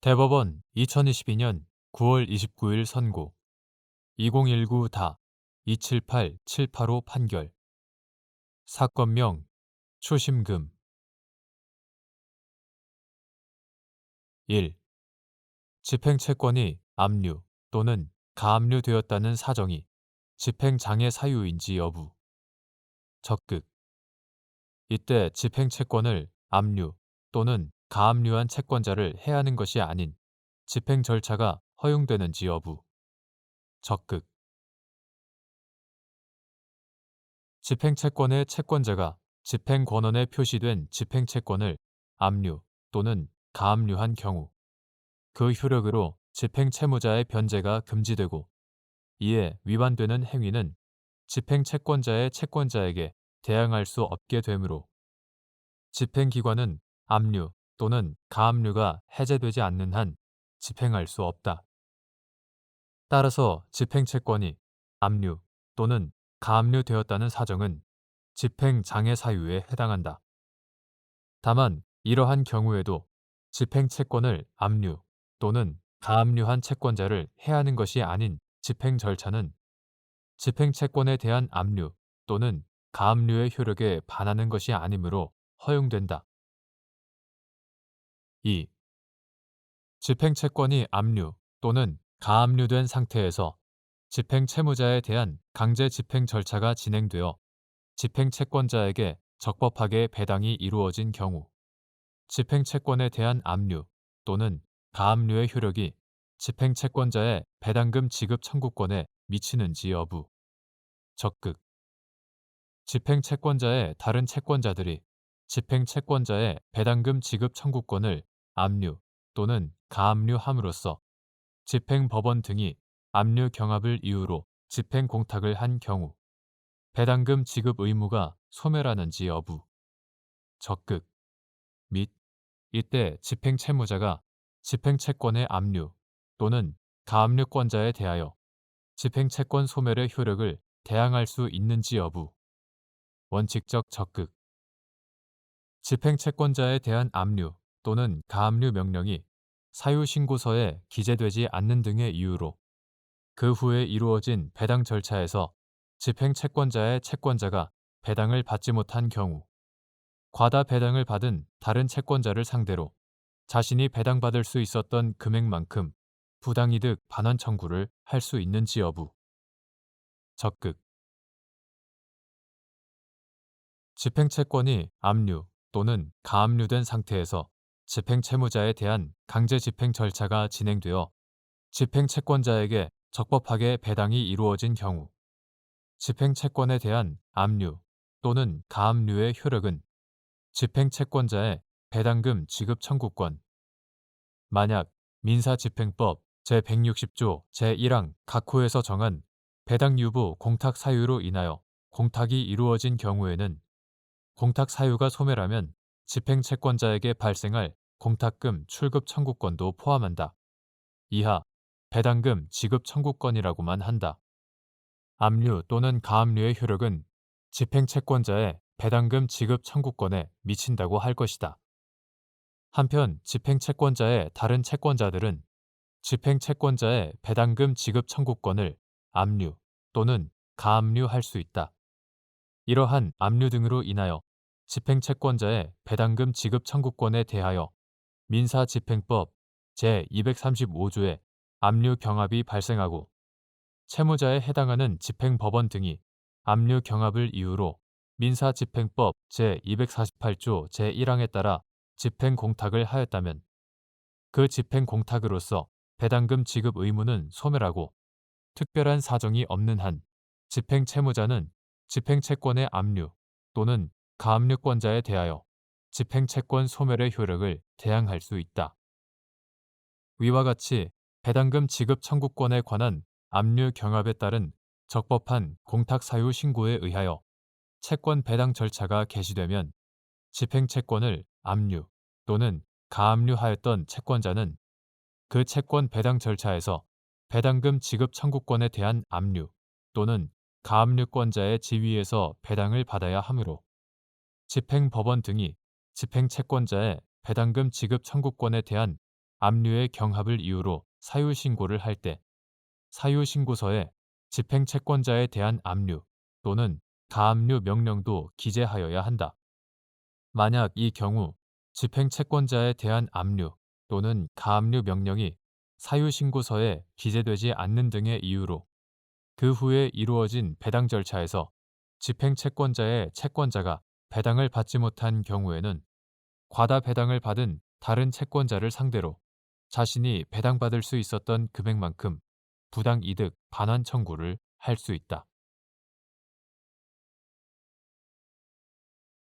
대법원 2022년 9월 29일 선고 2019-278785 판결 사건명 추심금 1. 집행채권이 압류 또는 가압류되었다는 사정이 집행장애 사유인지 여부 적극 이때 집행채권을 압류 또는 가압류한 채권자를 해하는 것이 아닌 집행 절차가 허용되는지 여부 적극 집행채권의 채권자가 집행권원에 표시된 집행채권을 압류 또는 가압류한 경우 그 효력으로 집행채무자의 변제가 금지되고 이에 위반되는 행위는 집행채권자의 채권자에게 대항할 수 없게 되므로 집행기관은 압류 또는 가압류가 해제되지 않는 한 집행할 수 없다. 따라서 집행채권이 압류 또는 가압류되었다는 사정은 집행장애 사유에 해당한다. 다만 이러한 경우에도 집행채권을 압류 또는 가압류한 채권자를 해하는 것이 아닌 집행 절차는 집행채권에 대한 압류 또는 가압류의 효력에 반하는 것이 아니므로 허용된다. 2. 집행채권이 압류 또는 가압류된 상태에서 집행채무자에 대한 강제 집행 절차가 진행되어 집행채권자에게 적법하게 배당이 이루어진 경우 집행채권에 대한 압류 또는 가압류의 효력이 집행채권자의 배당금 지급 청구권에 미치는지 여부 적극 집행채권자의 다른 채권자들이 집행채권자의 배당금 지급 청구권을 압류 또는 가압류함으로써 집행법원 등이 압류 경합을 이유로 집행공탁을 한 경우 배당금 지급 의무가 소멸하는지 여부 적극 및 이때 집행채무자가 집행채권의 압류 또는 가압류권자에 대하여 집행채권 소멸의 효력을 대항할 수 있는지 여부 원칙적 적극 집행채권자에 대한 압류 또는 가압류 명령이 사유신고서에 기재되지 않는 등의 이유로 그 후에 이루어진 배당 절차에서 집행채권자의 채권자가 배당을 받지 못한 경우 과다 배당을 받은 다른 채권자를 상대로 자신이 배당받을 수 있었던 금액만큼 부당이득 반환 청구를 할 수 있는지 여부 적극 집행채권이 압류 또는 가압류된 상태에서 집행채무자에 대한 강제 집행 절차가 진행되어 집행채권자에게 적법하게 배당이 이루어진 경우 집행채권에 대한 압류 또는 가압류의 효력은 집행채권자의 배당금 지급 청구권 만약 민사집행법 제160조 제1항 각호에서 정한 배당 유보 공탁 사유로 인하여 공탁이 이루어진 경우에는 공탁 사유가 소멸하면 집행채권자에게 발생할 공탁금 출급 청구권도 포함한다. 이하 배당금 지급 청구권이라고만 한다. 압류 또는 가압류의 효력은 집행채권자의 배당금 지급 청구권에 미친다고 할 것이다. 한편 집행채권자의 다른 채권자들은 집행채권자의 배당금 지급 청구권을 압류 또는 가압류할 수 있다. 이러한 압류 등으로 인하여 집행채권자의 배당금 지급 청구권에 대하여 민사집행법 제235조의 압류 경합이 발생하고 채무자에 해당하는 집행법원 등이 압류 경합을 이유로 민사집행법 제248조 제1항에 따라 집행공탁을 하였다면 그 집행공탁으로서 배당금 지급 의무는 소멸하고 특별한 사정이 없는 한 집행채무자는 집행채권의 압류 또는 가압류권자에 대하여 집행채권 소멸의 효력을 대항할 수 있다. 위와 같이 배당금 지급 청구권에 관한 압류 경합에 따른 적법한 공탁 사유 신고에 의하여 채권 배당 절차가 개시되면 집행채권을 압류 또는 가압류하였던 채권자는 그 채권 배당 절차에서 배당금 지급 청구권에 대한 압류 또는 가압류권자의 지위에서 배당을 받아야 하므로 집행법원 등이 집행채권자의 배당금 지급 청구권에 대한 압류의 경합을 이유로 사유 신고를 할 때 사유 신고서에 집행 채권자에 대한 압류 또는 가압류 명령도 기재하여야 한다. 만약 이 경우 집행 채권자에 대한 압류 또는 가압류 명령이 사유 신고서에 기재되지 않는 등의 이유로 그 후에 이루어진 배당 절차에서 집행 채권자의 채권자가 배당을 받지 못한 경우에는 과다 배당을 받은 다른 채권자를 상대로 자신이 배당받을 수 있었던 금액만큼 부당 이득 반환 청구를 할 수 있다.